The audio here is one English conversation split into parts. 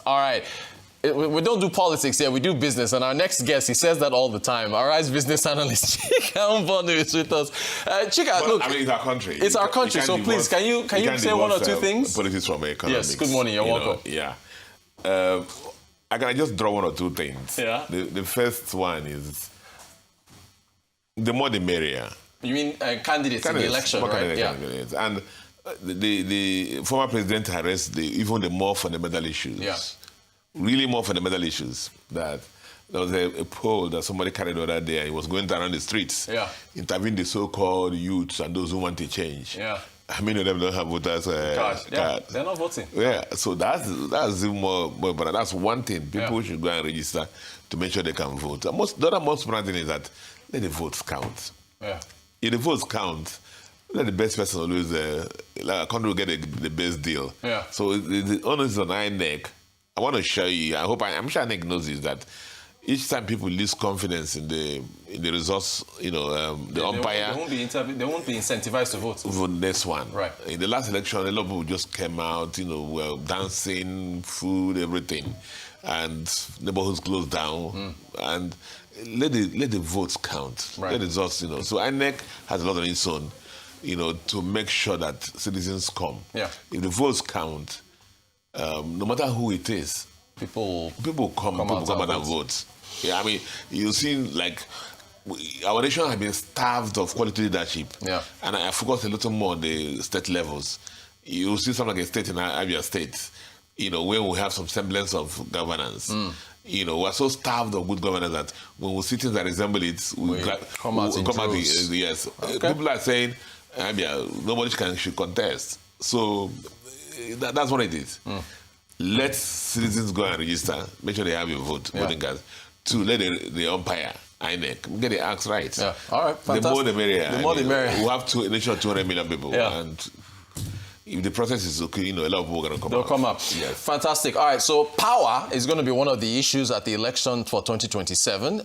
All right. We don't do politics here, we do business. And our next guest, he says that all the time. Our business analyst, Chika Mbonu, is with us. Chika, look. I mean, it's our country. It's our country, so please, can you say one or two things? Politics from economics. Yes, good morning, you're welcome. Yeah. I can just draw one or two things. Yeah. The first one is, the more the merrier. You mean candidates in the election, right? Candidates. And the former president addressed even the more fundamental issues. Yeah. Really more fundamental issues. That there was a poll that somebody carried the other day, and he was going around the streets, interviewing the so-called youths and those who want to change. Yeah. How many of them don't have voters card? Yeah, they're not voting. Yeah, so that's even more important. That's one thing. People should go and register to make sure they can vote. The other most important thing is that let the votes count. Yeah. If the votes count, let the best person always, like a country will get the best deal. Yeah. So the onus is on INEC. I want to show you, I'm sure INEC knows this, that each time people lose confidence in the results, the umpire... They won't be incentivized to vote. For the next one. Right. In the last election, a lot of people just came out, dancing, food, everything. And neighborhoods closed down. And let the votes count. Right. Let the results, So INEC has a lot on its own, to make sure that citizens come. Yeah. If the votes count, no matter who it is, people come out and vote. Yeah, I mean, you see, like, our nation has been starved of quality leadership. Yeah. And I focus a little more on the state levels. You see something like a state in Abia State, where we have some semblance of governance. We're so starved of good governance that when we see things that resemble it, we come out. Yes. Okay. People are saying, Abia, nobody should contest. So that's what it is. Let citizens go and register. Make sure they have a vote, voting cards. To let the umpire, INEC, get the acts right. Yeah. All right. Fantastic. The more the merrier. The more the merrier. We have a nation of 200 million people. Yeah. And if the process is okay, a lot of people are going to come They'll come up. Yes. Fantastic. All right, so power is going to be one of the issues at the election for 2027.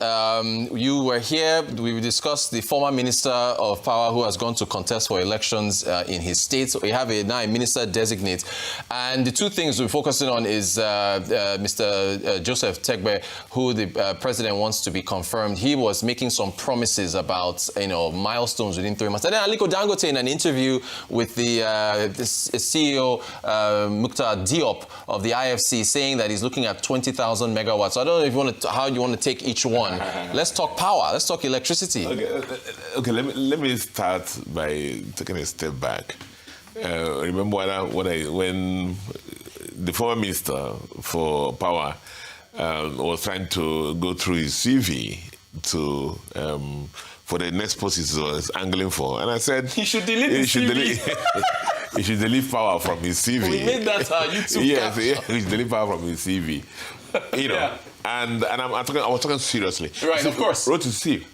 You were here. We discussed the former Minister of Power who has gone to contest for elections in his state. So we have now a minister designate. And the two things we're focusing on is Mr. Joseph Tegbe, who the president wants to be confirmed. He was making some promises about, milestones within 3 months. And then Aliko Dangote, in an interview with the CEO Mukhtar Diop of the IFC, saying that he's looking at 20,000 megawatts. So I don't know if how you want to take each one. Let's talk power. Let's talk electricity. Okay. Let me start by taking a step back. Remember when the former minister for power was trying to go through his CV for the next post he was angling for, and I said he should delete his CV. He should delete power from his CV. We made that our YouTube Yes, he should delete power from his CV. And I was talking seriously. Right, of course. Wrote to see.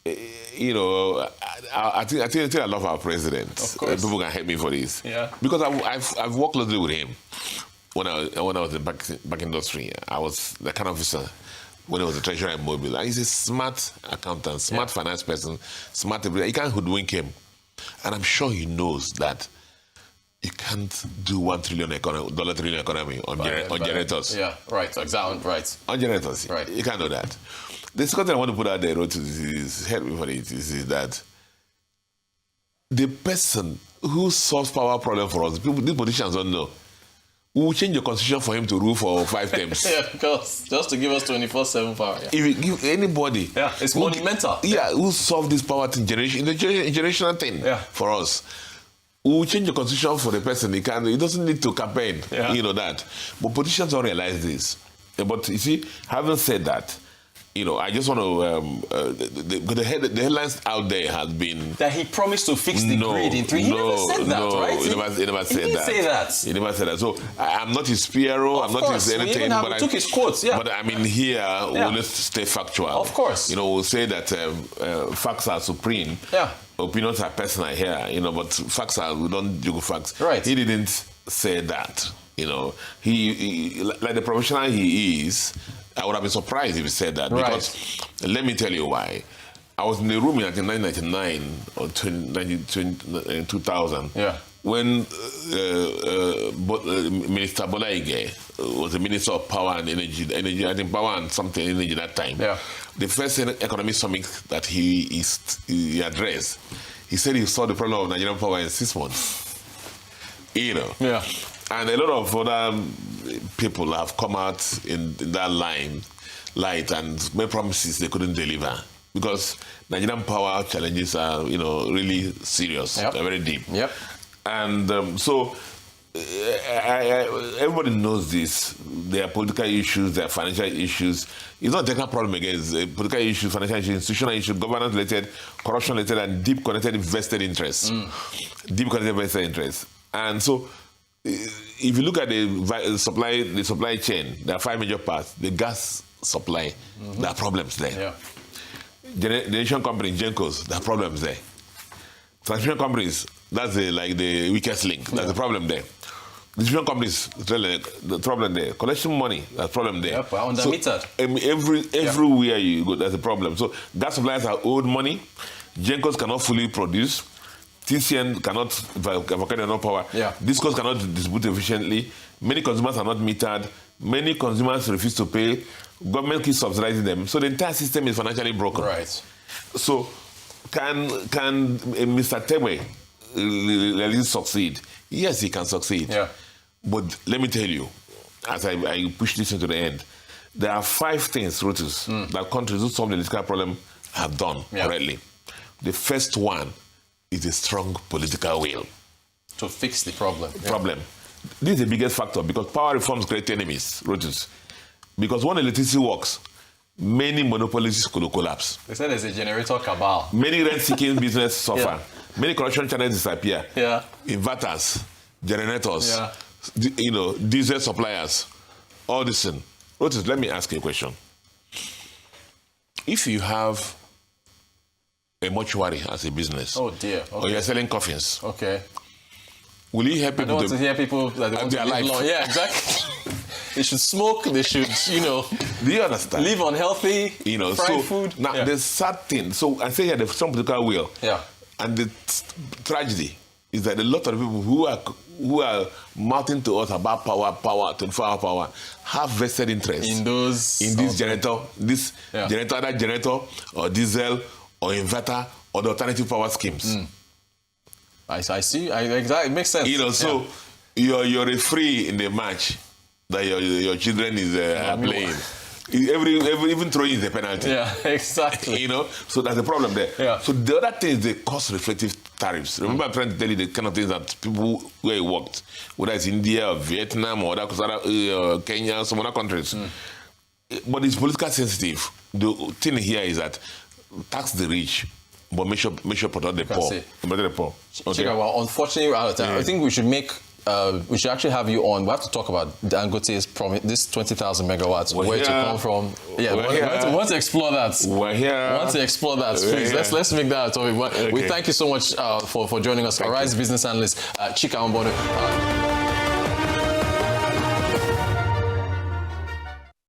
I think I love our president. Of course. People can hate me for this. Yeah. Because I've worked closely with him when I was in the back industry. I was the kind of officer when he was the treasurer in Mobile. And he's a smart accountant, smart finance person, smart. You can't hoodwink him. And I'm sure he knows that you can't do $1 trillion economy on generators. Yeah, right, exactly, right. On generators, right. You can't do that. The second thing I want to put out there, is help me for it, is that the person who solves power problem for us, these politicians don't know. We will change the constitution for him to rule for 5 terms. Yeah, because just to give us 24/7 power. Yeah. If you give anybody, it's monumental. Who solve this power thing, generational thing for us, we will change the constitution for the person. He doesn't need to campaign. That. But politicians don't realize this. But you see, having said that, I just want to... the headlines out there has been... That he promised to fix the grid in 3 years. He never said that, right? He never said that. Say that. He never said that. So I'm not his PRO, I'm not his anything. We took his quotes, But I mean, here, we'll stay factual. Of course. We'll say that facts are supreme. Yeah. Opinions are personal here, but facts we don't do facts. Right. He didn't say that. He like the professional he is, I would have been surprised if he said that. Because let me tell you why. I was in the room in 1999 or 2000 when Minister Bola Ige was the Minister of Power and Energy, I think Power and something Energy that time. Yeah. The first economic summit that he addressed, he said he saw the problem of Nigerian power in 6 months. You know. Yeah. And a lot of other people have come out in that light and made promises they couldn't deliver because Nigerian power challenges are, really serious. They're very deep. Yep. And so everybody knows this. There are political issues, there are financial issues. It's not a technical problem again. It's political issues, financial issues, institutional issues, governance-related, corruption-related, and deep connected vested interests. Deep connected vested interests. And so if you look at the supply chain, there are 5 major parts. The gas supply, there are problems there. Yeah. Generation companies, Gencos, there are problems there. Transmission companies, that's the weakest link. That's the problem there. Distribution companies, the problem there. Collection money, that's the problem there. Yep, under-metered. So everywhere you go, that's a problem. So gas suppliers are owed money. Gencos cannot fully produce. TCN cannot evacuate enough power. Yeah. Discos cannot distribute efficiently. Many consumers are not metered. Many consumers refuse to pay. Government keeps subsidizing them. So the entire system is financially broken. Right. So can Mr. Tebe really succeed? Yes, he can succeed. Yeah. But let me tell you, as I push this into the end, there are 5 things, Rotus, that countries who solve the political problem have done already. The first one is a strong political will. To fix the problem. This is the biggest factor because power reforms create enemies, Rotus. Because when electricity works, many monopolies could collapse. They said there's a generator cabal. Many rent-seeking businesses suffer. Many corruption channels disappear. Yeah. Inverters, generators, diesel suppliers, all this thing. Rotus, let me ask you a question. If you have a mortuary as a business, oh dear, or you're selling coffins, will you help people? I don't want to hear people that they want to live long. Yeah, exactly. They should smoke. They should, Do you understand? Live unhealthy. Fried food. Now there's certain. So I say here there's some political will. Yeah. And the tragedy is that a lot of people who are mouthing to us about power, 24-hour power, have vested interest in this generator, either generator or diesel or inverter or the alternative power schemes. I see. Exactly, it makes sense. So you're a free in the match that your children is playing. Even throwing is a penalty. Yeah, exactly. So that's the problem there. Yeah. So the other thing is the cost-reflective tariffs. Remember, I'm trying to tell you the kind of things that people where it worked, whether it's India or Vietnam or Kenya, some other countries. But it's political sensitive. The thing here is that tax the rich, but make sure protect the poor. Protect the poor. Okay. Chika, well, unfortunately, we're out of time. I think we should actually have you on. We have to talk about Dangote's promise, this 20,000 megawatts, where to come from. Yeah, we want to explore that. We're here. We want to explore that. Please, let's make that a topic. We thank you so much for joining us. Arise business analyst Chika Mbonu.